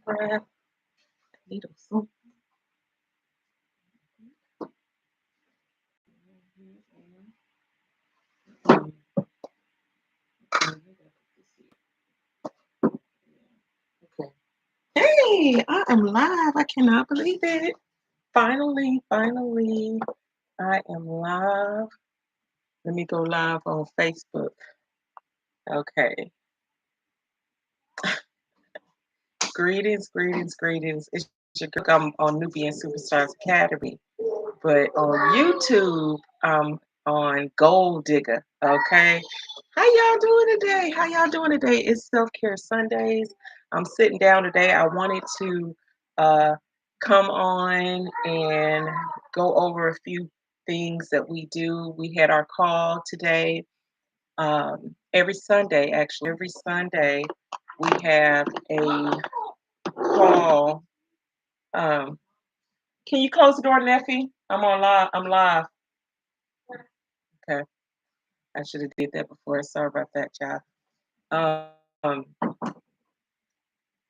crab needle soup. Okay. Hey, I am live. I cannot believe it. Finally, I am live. Let me go live on Facebook. Okay. Greetings. It's your girl. I'm on Nubian Superstars Academy, but on YouTube, I'm on Gold Digger. Okay. How y'all doing today? It's Self Care Sundays. I'm sitting down today. I wanted to uh, come on and go over a few things that we do. We had our call today. Every Sunday, actually, every Sunday, we have a call. Um, can you close the door, Neffy? I'm on live. I'm live. Okay, I should have did that before. Sorry about that, child. Um,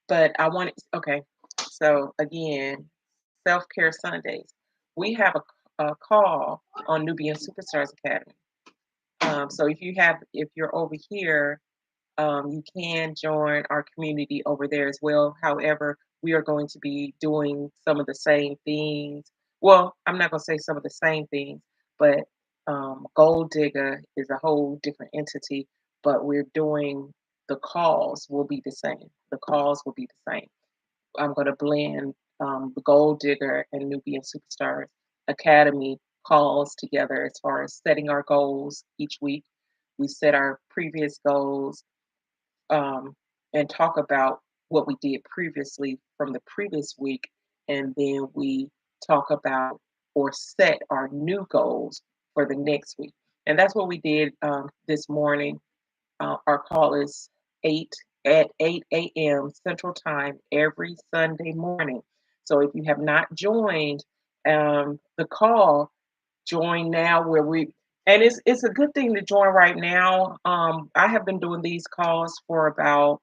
but I wanted. Okay, so again, Self Care Sundays. We have a call on Nubian Superstars Academy. So if you're over here, you can join our community over there as well. However, we are going to be doing some of the same things. Well, I'm not going to say some of the same things, but Gold Digger is a whole different entity, but we're doing the calls will be the same. The calls will be the same. I'm going to blend the Gold Digger and Nubian Superstars Academy calls together as far as setting our goals each week. We set our previous goals um, and talk about what we did previously from the previous week, and then we talk about or set our new goals for the next week. And that's what we did this morning. Our call is 8 at 8 a.m. Central Time every Sunday morning. So if you have not joined the call, join now where we and it's a good thing to join right now. I have been doing these calls for about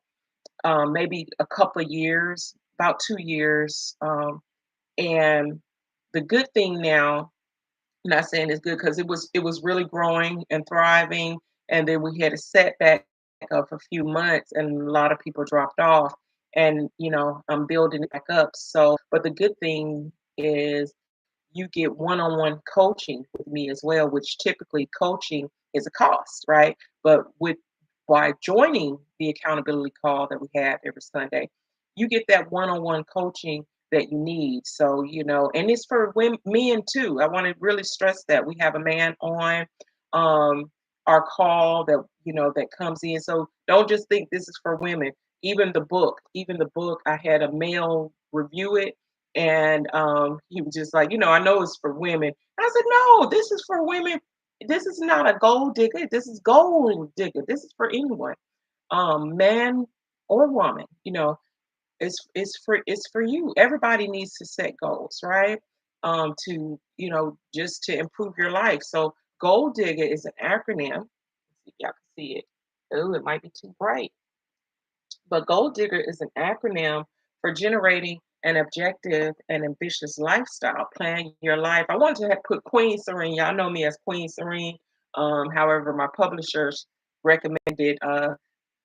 maybe a couple of years, about 2 years, and the good thing now, I'm not saying it's good because it was really growing and thriving, and then we had a setback of a few months, and a lot of people dropped off, and I'm building it back up. So, but the good thing is you get one-on-one coaching with me as well, which typically coaching is a cost, right? But with by joining the accountability call that we have every Sunday, you get that one-on-one coaching that you need. So, and it's for women, men too. I want to really stress that we have a man on um, our call that comes in. So don't just think this is for women. Even the book, I had a male review it, and he was just like, I know it's for women. I said, no, this is for women. This is not a gold digger. This is gold digger. This is for anyone, man or woman. It's for you. Everybody needs to set goals, right? To just to improve your life. So gold digger is an acronym. If y'all can see it. Oh, it might be too bright. But Gold Digger is an acronym for generating an objective and ambitious lifestyle. Plan your life. I wanted to put Queen Serene. Y'all know me as Queen Serene. However, my publishers recommended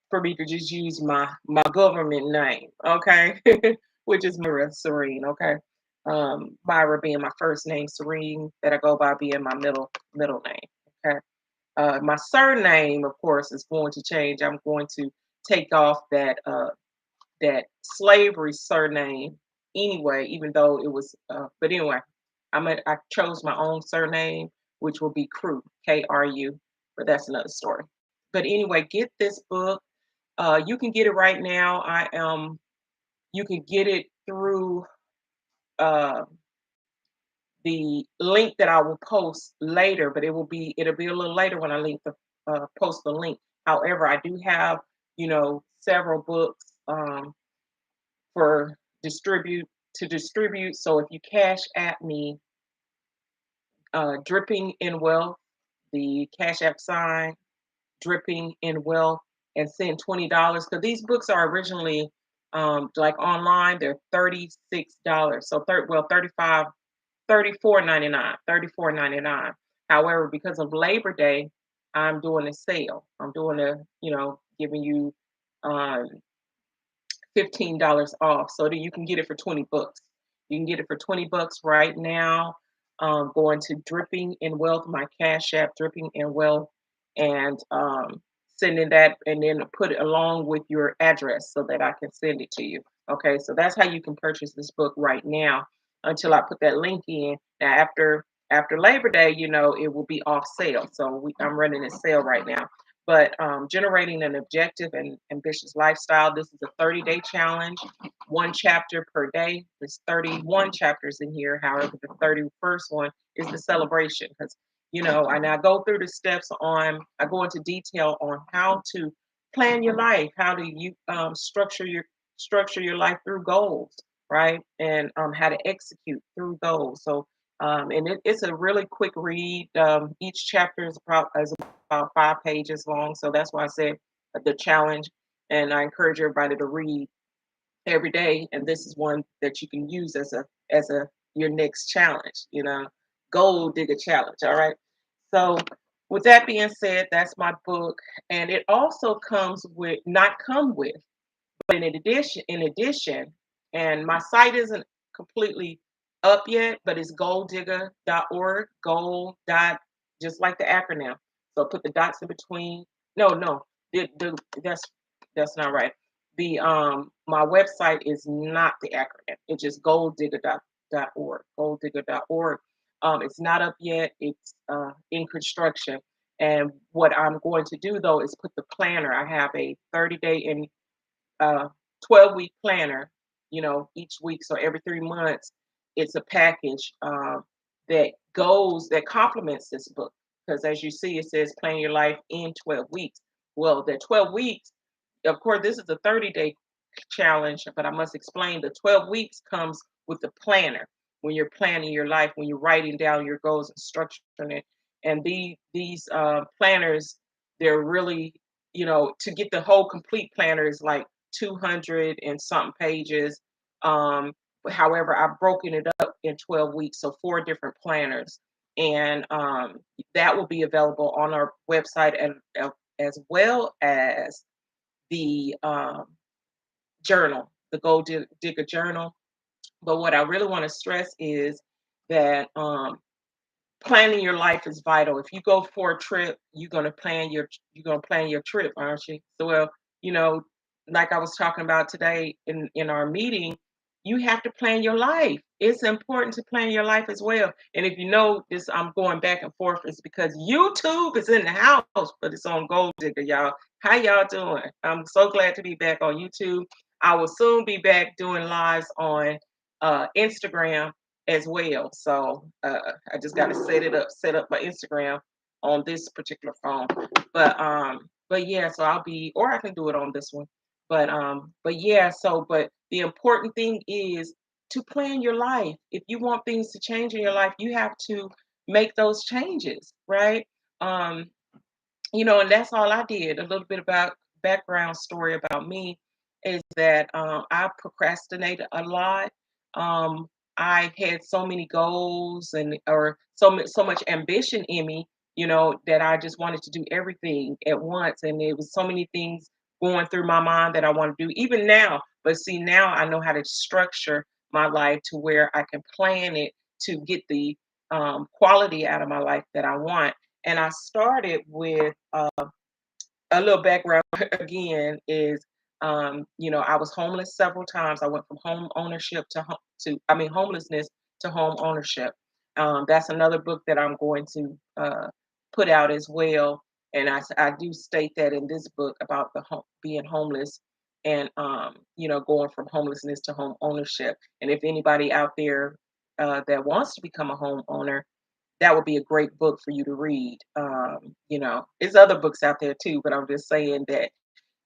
for me to just use my government name, okay, which is Myra Serene, okay. Myra being my first name, Serene that I go by being my middle name, okay. My surname, of course, is going to change. I'm going to take off that slavery surname anyway, even though it was. But anyway, I chose my own surname, which will be Crew, Kru. But that's another story. But anyway, get this book. You can get it right now. You can get it through uh, the link that I will post later, but it'll be a little later when I post the link. However, I do have several books for distribute. So if you cash at me, dripping in wealth, the cash app sign, dripping in wealth, and send $20 because these books are originally Like online, they're $36. So 35, 34.99, 34.99. However, because of Labor Day, I'm doing a sale. I'm doing a, giving you um, $15 off so that you can get it for 20 bucks. You can get it for 20 bucks right now. Going to Dripping in Wealth, my Cash App, Dripping in Wealth, and sending that and then put it along with your address so that I can send it to you. Okay, so that's how you can purchase this book right now until I put that link in. Now after Labor Day, it will be off sale. So I'm running a sale right now. But generating an objective and ambitious lifestyle. This is a 30-day challenge, one chapter per day. There's 31 chapters in here. However, the 31st one is the celebration because, and I go through the steps I go into detail on how to plan your life, how do you structure your life through goals, right? And how to execute through goals. So, and it's a really quick read. Each chapter is about 5 pages long. So that's why I said the challenge. And I encourage everybody to read every day. And this is one that you can use as a your next challenge, gold digger challenge. All right. So with that being said, that's my book. And it also comes with not come with. But in addition, and my site isn't completely up yet, but it's golddigger.org, gold dot, just like the acronym. So put the dots in between. No, no, that's not right. The my website is not the acronym. It's just golddigger.org, golddigger.org. It's not up yet. It's in construction. And what I'm going to do though is put the planner. I have a 30-day and uh, 12-week planner, each week. So every 3 months, it's a package that complements this book. Because as you see, it says plan your life in 12 weeks. Well, the 12 weeks, of course, this is a 30-day challenge, but I must explain the 12 weeks comes with the planner when you're planning your life, when you're writing down your goals and structuring it. And these planners, they're really, to get the whole complete planner is like 200 and something pages. However, I've broken it up in 12 weeks, so 4 different planners. And that will be available on our website as well as the journal, the Gold Digger Journal. But what I really want to stress is that planning your life is vital. If you go for a trip, you're gonna plan your trip, aren't you? So well, you know, like I was talking about today in our meeting, you have to plan your life. It's important to plan your life as well. And if you know this, I'm going back and forth. It's because YouTube is in the house, but it's on Gold Digger, y'all. How y'all doing? I'm so glad to be back on YouTube. I will soon be back doing lives on Instagram as well. So I just got to set up my Instagram on this particular phone. But yeah, so I'll be, or I can do it on this one. But yeah, but the important thing is to plan your life. If you want things to change in your life, you have to make those changes, right? Um, and that's all I did. A little bit about background story about me is that I procrastinated a lot. Um, I had so many goals and or so much ambition in me, that I just wanted to do everything at once, and there was so many things going through my mind that I want to do even now. But see, now I know how to structure my life to where I can plan it to get the quality out of my life that I want. And I started with a little background again is I was homeless several times. I went from home ownership homelessness to home ownership. That's another book that I'm going to put out as well. And I do state that in this book about being homeless and going from homelessness to home ownership. And if anybody out there that wants to become a homeowner, that would be a great book for you to read. There's other books out there too, but I'm just saying that,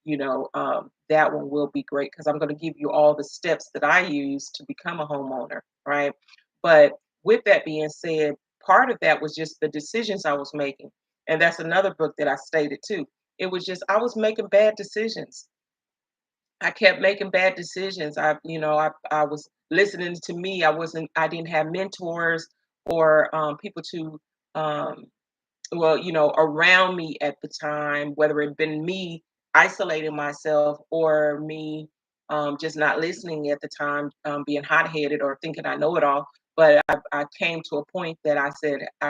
that one will be great because I'm going to give you all the steps that I use to become a homeowner, right? But with that being said, part of that was just the decisions I was making. And that's another book that I stated too. It was just, I was making bad decisions. I kept making bad decisions. I was listening to me. I didn't have mentors or people to um, around me at the time, whether it been me isolating myself or me just not listening at the time, being hot headed or thinking I know it all. But I came to a point that I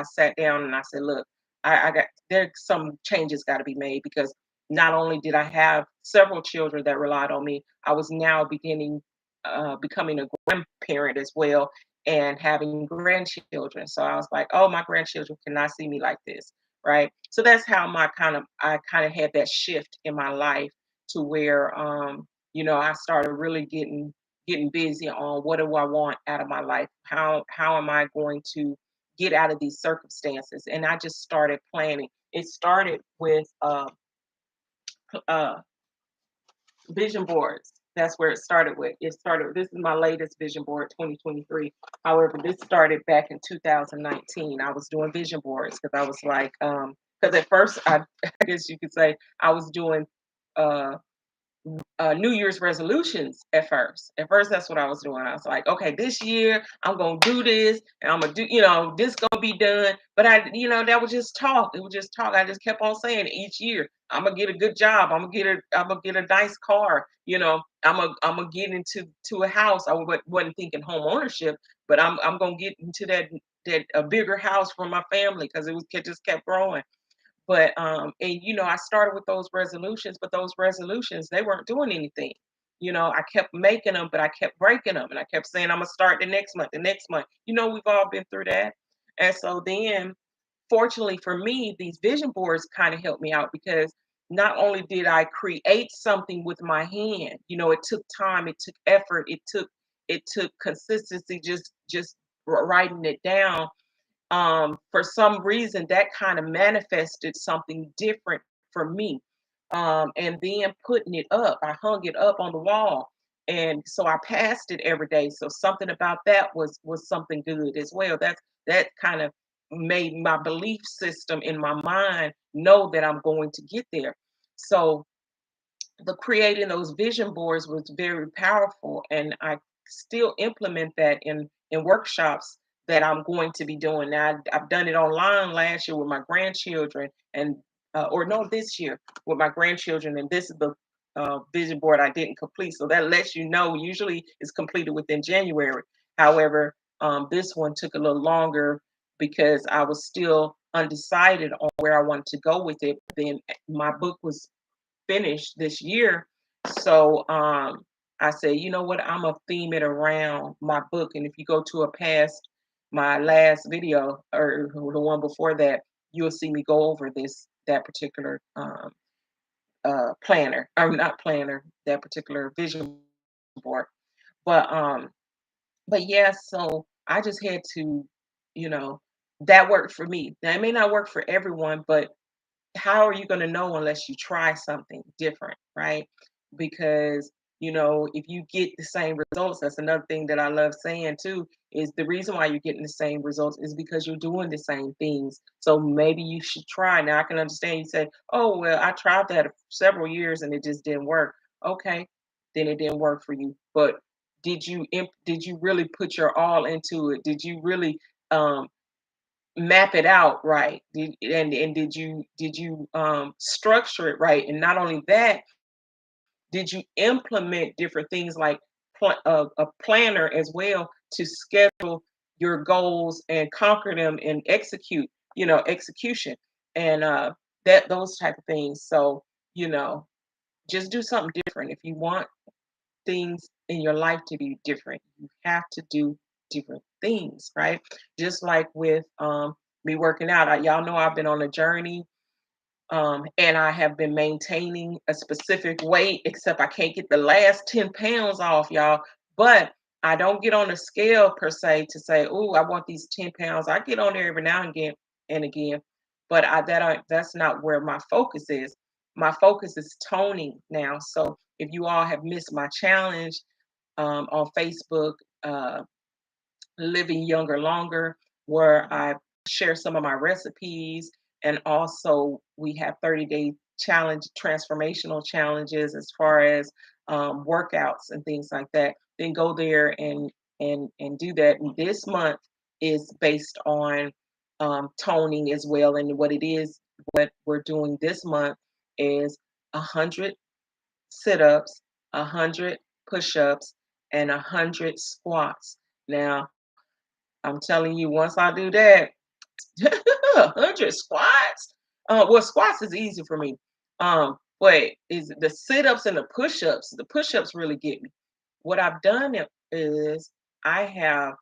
sat down and I said, look, I got there's some changes got to be made because not only did I have several children that relied on me, I was now becoming a grandparent as well and having grandchildren. So I was like, oh, my grandchildren cannot see me like this, right? So that's how I kind of had that shift in my life to where I started really getting busy on what do I want out of my life? How am I going to get out of these circumstances? And I just started planning. It started with uh, vision boards. That's where it started with. This is my latest vision board, 2023. However, this started back in 2019. I was doing vision boards because I was like, because at first, I guess you could say I was doing uh, New Year's resolutions at first. At first, that's what I was doing. I was like, okay, this year I'm gonna do this, and I'm gonna do, this gonna be done. But that was just talk. It was just talk. I just kept on saying each year, I'm gonna get a good job. I'm gonna get a nice car. I'm gonna get into a house. Wasn't thinking home ownership, but I'm gonna get into that a bigger house for my family because it just kept growing. But and I started with those resolutions, but those resolutions they weren't doing anything. I kept making them, but I kept breaking them, and I kept saying I'm gonna start the next month, the next month. We've all been through that. And so then, fortunately for me, these vision boards kind of helped me out because not only did I create something with my hand, it took time, it took effort, it took consistency, just writing it down. For some reason that kind of manifested something different for me. And then putting it up, I hung it up on the wall, and so I passed it every day. So something about that was something good as well. That kind of made my belief system in my mind know that I'm going to get there. So the creating those vision boards was very powerful, and I still implement that in workshops that I'm going to be doing now. I've done it online last year with my grandchildren, and or no, this year with my grandchildren, and this is the vision board I didn't complete. So that lets you know usually it's completed within January. However, this one took a little longer because I was still undecided on where I wanted to go with it. Then my book was finished this year. So I said, you know what, I'm gonna theme it around my book. And if you go to my last video or the one before that, you'll see me go over that particular planner. Or not planner, that particular vision board. But yeah, so I just had to, you know, that worked for me. That may not work for everyone, but how are you going to know unless you try something different, right? Because if you get the same results, that's another thing that I love saying too, is the reason why you're getting the same results is because you're doing the same things. So maybe you should try. Now I can understand you say, oh well, I tried that several years and it just didn't work. Okay, then it didn't work for you. But did you really put your all into it? Did you really um map it out right? And did you structure it right? And not only that, did you implement different things like a planner as well to schedule your goals and conquer them and execution and that those type of things. So you know just do something different if you want things in your life to be different. You have to do different things, right? Just like with me working out. Y'all know I've been on a journey, and I have been maintaining a specific weight, except I can't get the last 10 pounds off, y'all. But I don't get on the scale per se to say, oh, I want these 10 pounds. I get on there every now and again, but that's not where my focus is. My focus is toning now. So if you all have missed my challenge on Facebook, Living Younger Longer, where I share some of my recipes. And also, we have 30-day challenge, transformational challenges as far as workouts and things like that, then go there and do that. And this month is based on toning as well. And what it is, what we're doing this month is 100 sit-ups, 100 push-ups, and 100 squats. Now, I'm telling you, once I do that, 100 squats. Well, squats is easy for me. But is the sit-ups and the push-ups. The push-ups really get me. What I've done is I have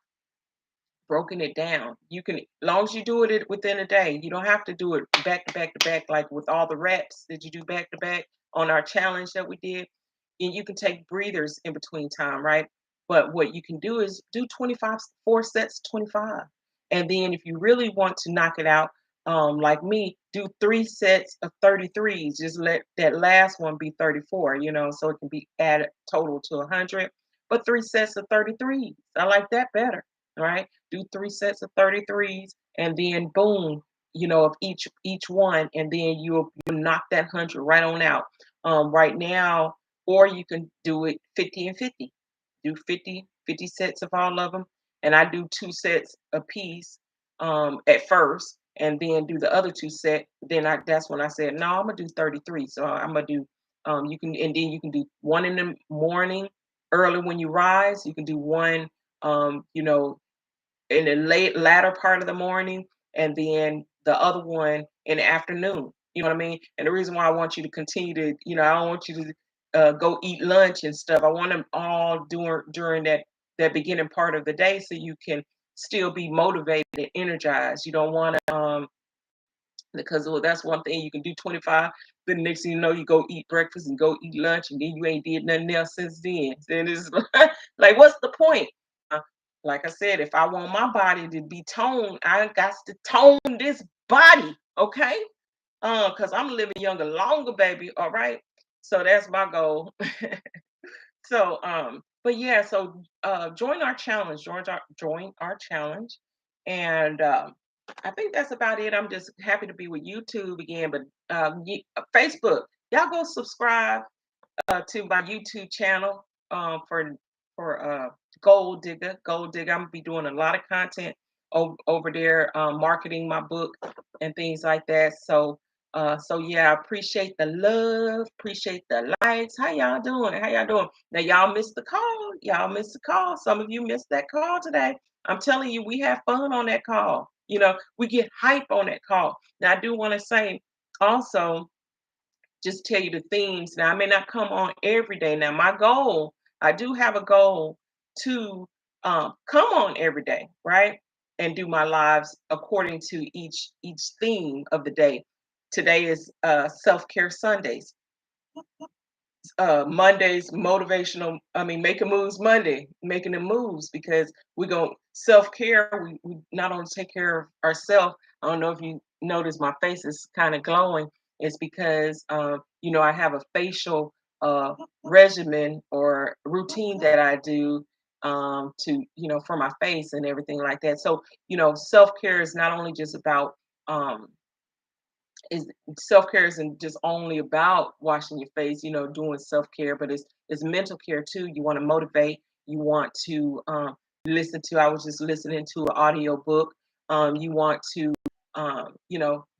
broken it down. You can, long as you do it within a day, you don't have to do it back to back to back, like with all the reps that you do back to back on our challenge that we did. And you can take breathers in between time, right? But what you can do is do 25, 4 sets, 25. And then if you really want to knock it out, like me, do 3 sets of 33s. Just let that last one be 34, so it can be added total to 100. But 3 sets of 33s. I like that better, right? Do 3 sets of 33s, and then boom, of each one, and then you'll knock that 100 right on out. Right now, or you can do it 50 and 50. Do 50 sets of all of them, and I do 2 sets a piece at first, and then do the other 2 set. Then that's when I said no, I'm gonna do 33. So I'm gonna do you can, and then you can do one in the morning early when you rise. You can do one in the latter part of the morning, and then the other one in the afternoon. You know what I mean? And the reason why I want you to continue to, I don't want you to go eat lunch and stuff. I want them all during that beginning part of the day, so you can still be motivated and energized. You don't want to because well, that's one thing you can do 25. Then the next thing you know, you go eat breakfast and go eat lunch, and then you ain't did nothing else since then. Then it's like, what's the point? Uh, like I said, if I want my body to be toned, I got to tone this body, okay? Because I'm living younger, longer, baby. All right. So that's my goal. So, but yeah, so join our challenge, and I think that's about it. I'm just happy to be with YouTube again, but Facebook, y'all go subscribe to my YouTube channel for Gold Digger. Gold Digger. I'm gonna be doing a lot of content over there, marketing my book and things like that. So yeah, I appreciate the love, appreciate the likes. How y'all doing? How y'all doing? Now y'all missed the call. Y'all missed the call. Some of you missed that call today. I'm telling you, we have fun on that call. We get hype on that call. Now I do want to say also, just tell you the themes. Now, I may not come on every day. Now, my goal, I do have a goal to come on every day, right? And do my lives according to each theme of the day. Today is self-care Sundays. Monday's motivational, I mean, making moves Monday, making the moves because we're going to self care. We not only take care of ourselves. I don't know if you notice my face is kind of glowing. It's because, I have a facial regimen or routine that I do for my face and everything like that. So, self care is not only just about, um, is self-care isn't just only about washing your face, doing self-care, but it's mental care too. You want to motivate, you want to listen to, I was just listening to an audio book. You want to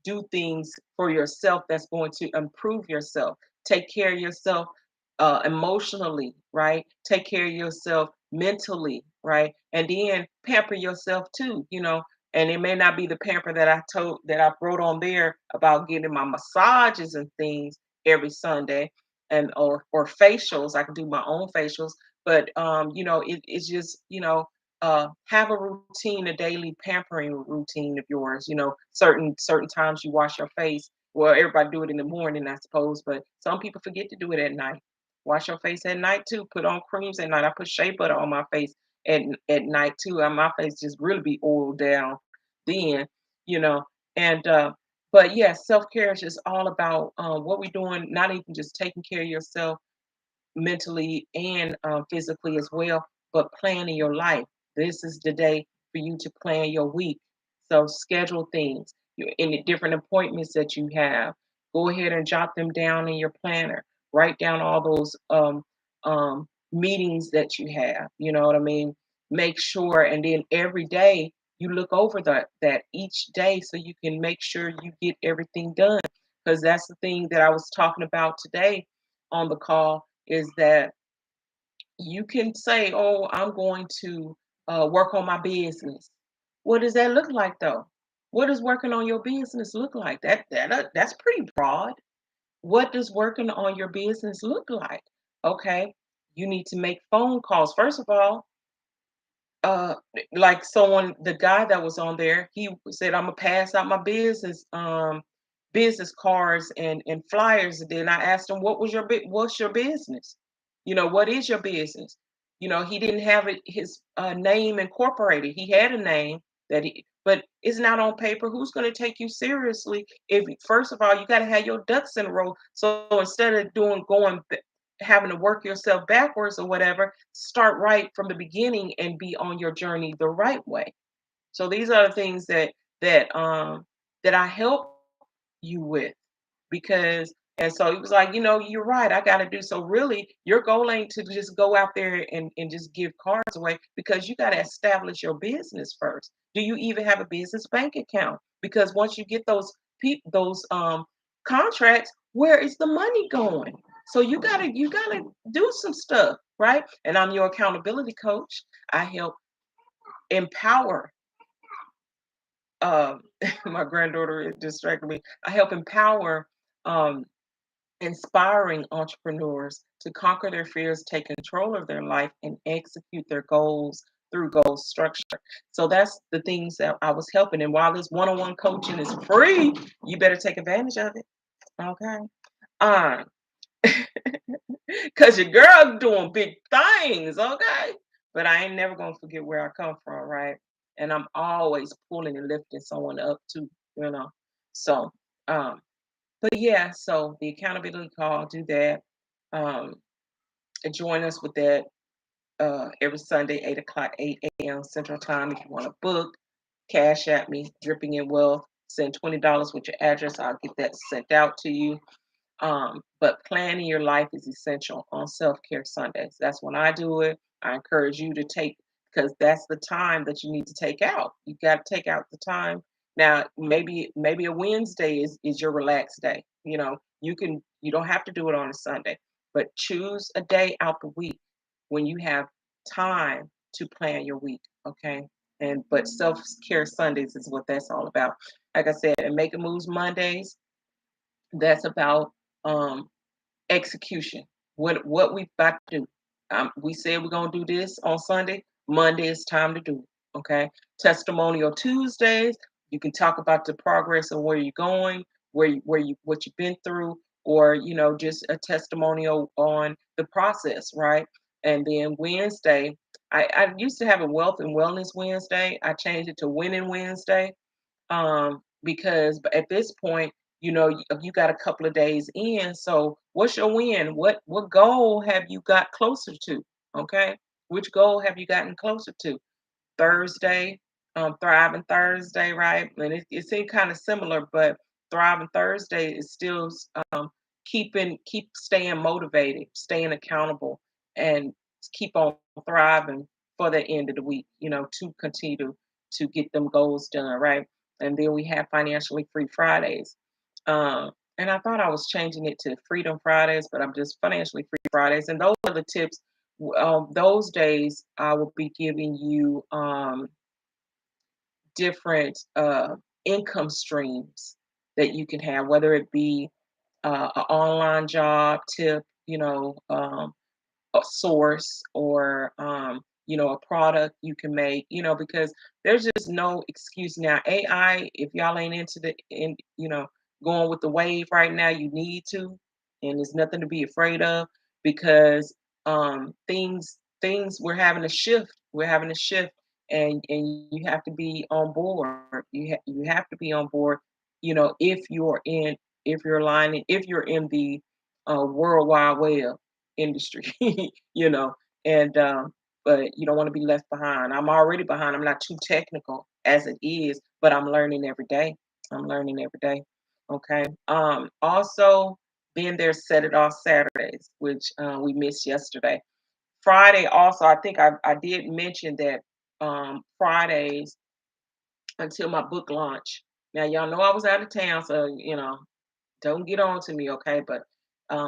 do things for yourself that's going to improve yourself. Take care of yourself emotionally, right? Take care of yourself mentally, right? And then pamper yourself too, and it may not be the pamper that I wrote on there about getting my massages and things every Sunday, and or facials. I can do my own facials, but it's just have a routine, a daily pampering routine of yours. Certain times you wash your face. Well, everybody do it in the morning, I suppose, but some people forget to do it at night. Wash your face at night too. Put on creams at night. I put shea butter on my face at night too. And my face just really be oiled down then, you know. And but yeah, self care is just all about what we're doing. Not even just taking care of yourself mentally and physically as well, but planning your life. This is the day for you to plan your week. So schedule things. Any different appointments that you have. Go ahead and jot them down in your planner. Write down all those. meetings that you have. You know what I mean? Make sure, and then every day you look over that each day so you can make sure you get everything done. Because that's the thing that I was talking about today on the call is that you can say, "Oh, I'm going to work on my business." What does that look like, though? What does working on your business look like? That's pretty broad. What does working on your business look like? Okay, you need to make phone calls. First of all, uh like someone the guy that was on there, he said, I'm gonna pass out my business cards and flyers. And then I asked him, what's your business? What is your business? He didn't have his name incorporated. He had a name but it's not on paper. Who's going to take you seriously if first of all you got to have your ducks in a row? So instead of having to work yourself backwards or whatever, start right from the beginning and be on your journey the right way. So these are the things that I help you with because and so he was like, you're right, I gotta do so really your goal ain't to just go out there and just give cards away because you gotta establish your business first. Do you even have a business bank account? Because once you get those contracts, where is the money going? So you gotta do some stuff, right? And I'm your accountability coach. I help empower um my granddaughter is distracting me. I help empower um inspiring entrepreneurs to conquer their fears, take control of their life, and execute their goals through goal structure. So that's the things that I was helping. And while this one-on-one coaching is free, you better take advantage of it. Okay. Um, Cause your girl doing big things, okay? But I ain't never gonna forget where I come from, right? And I'm always pulling and lifting someone up too, you know. So, um, but yeah, so the accountability call, do that. Um, and join us with that every Sunday, 8 o'clock, 8 a.m. Central Time. If you want to book, cash at me, dripping in wealth. Send $20 with your address. I'll get that sent out to you. But planning your life is essential on Self Care Sundays. That's when I do it. I encourage you to take because that's the time that you need to take out. You got to take out the time. Now, maybe a Wednesday is your relaxed day. You don't have to do it on a Sunday, but choose a day out the week when you have time to plan your week. Okay. But Self Care Sundays is what that's all about. Like I said, and Make a Moves Mondays, that's about um, execution. What we've got to do. We said we're gonna do this on Sunday. Monday is time to do it. Okay. Testimonial Tuesdays. You can talk about the progress of where you're going, what you've been through, or just a testimonial on the process, right? And then Wednesday, I used to have a Wealth and Wellness Wednesday. I changed it to Winning Wednesday because at this point, you got a couple of days in. So, what's your win? What goal have you got closer to? Okay, which goal have you gotten closer to? Thursday, Thriving Thursday, right? And it seemed kind of similar, but Thriving Thursday is still keep staying motivated, staying accountable, and keep on thriving for the end of the week. To continue to get them goals done, right? And then we have Financially Free Fridays. And I thought I was changing it to Freedom Fridays, but I'm just Financially Free Fridays. And those are the tips. Those days, I will be giving you different income streams that you can have, whether it be an online job tip, a source or a product you can make, because there's just no excuse now. AI, if y'all ain't into going with the wave right now, you need to, and there's nothing to be afraid of because things we're having a shift, and you have to be on board. You have to be on board, if you're in the world wide web industry, you know, and but you don't want to be left behind. I'm already behind. I'm not too technical as it is, but I'm learning every day. I'm learning every day. Okay. Also, Then there's Set It Off Saturdays, which we missed yesterday. Friday also, I think I did mention that Fridays until my book launch. Now y'all know I was out of town, so don't get on to me, okay? But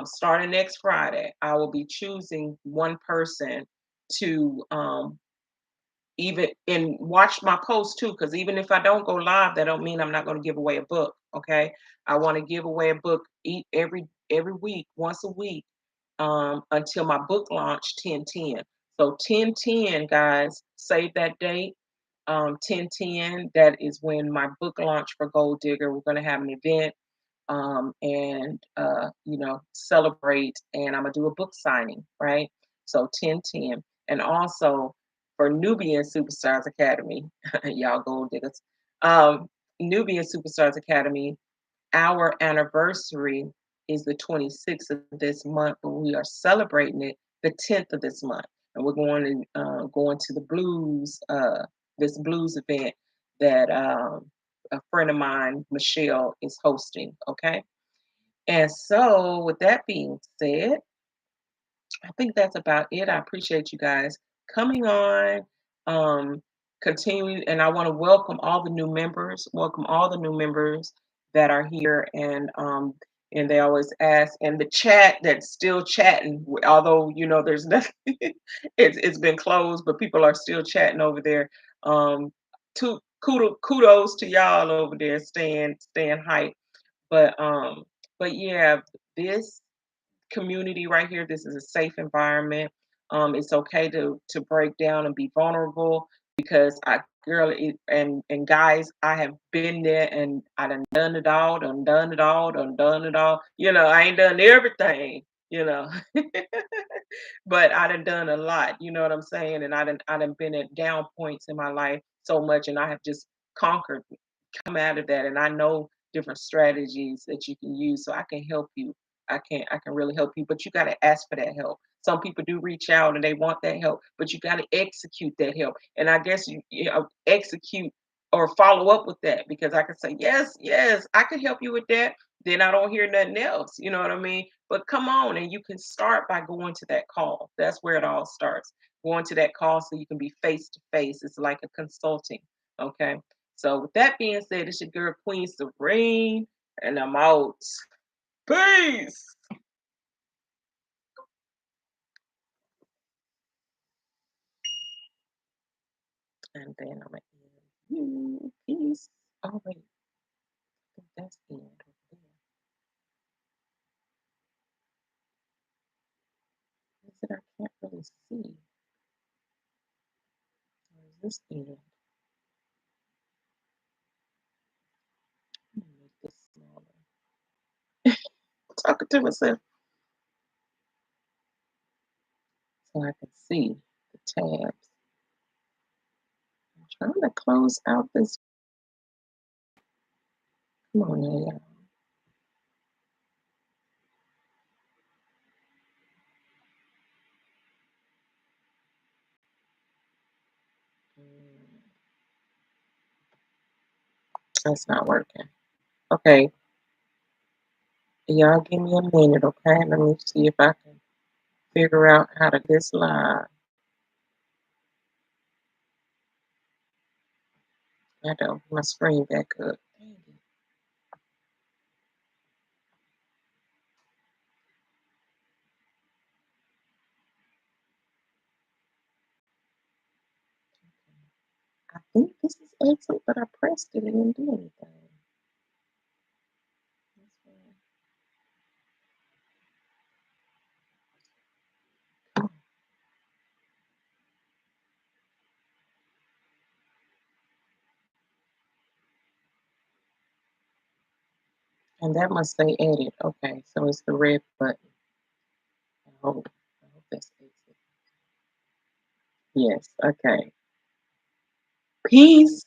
starting next Friday, I will be choosing one person to even and watch my post too, because even if I don't go live, that don't mean I'm not going to give away a book. Okay, I want to give away a book every week, once a week, until my book launch 10/10. So 10/10, guys, save that date. 10/10, that is when my book launch for Gold Digger. We're going to have an event and celebrate. And I'm gonna do a book signing, right? So 10/10, and also for Nubian Superstars Academy, y'all gold diggers. Nubian Superstars Academy, our anniversary is the 26th of this month, but we are celebrating it the 10th of this month, and we're going to the blues this blues event that a friend of mine, Michelle, is hosting. Okay, and so with that being said, I think that's about it. I appreciate you guys coming on. Um, Continue, and I want to welcome all the new members. Welcome all the new members that are here, and they always ask, and the chat that's still chatting, although there's nothing. It's been closed, but people are still chatting over there. Kudos to y'all over there, staying hype. But yeah, this community right here. This is a safe environment. It's okay to break down and be vulnerable because and guys, I have been there and I done it all, done it all, done it all. I ain't done everything, you know, but I done a lot. You know what I'm saying? And I done been at down points in my life so much, and I have just conquered, come out of that, and I know different strategies that you can use, so I can help you. I can really help you, but you got to ask for that help. Some people do reach out and they want that help, but you got to execute that help. And I guess you execute or follow up with that, because I can say, yes, yes, I can help you with that. Then I don't hear nothing else. You know what I mean? But come on, and you can start by going to that call. That's where it all starts. Going to that call so you can be face to face. It's like a consulting. Okay. So with that being said, it's your girl Queen Serene, and I'm out. Peace. And then I'm gonna end you. Peace. Oh wait, I think that's the end over there. Is it? I can't really see. Or is this the end? Let me make this smaller. Talking to myself so I can see the tabs. I'm trying to close out this. Come on, now, y'all. Mm, That's not working. Okay, y'all give me a minute, okay? Let me see if I can figure out how to this live. I don't. My screen back up. Dang it. I think this is exit, but I pressed it and didn't do anything. And that must say edit. Okay, so it's the red button. I hope that's exit. Yes, okay. Peace.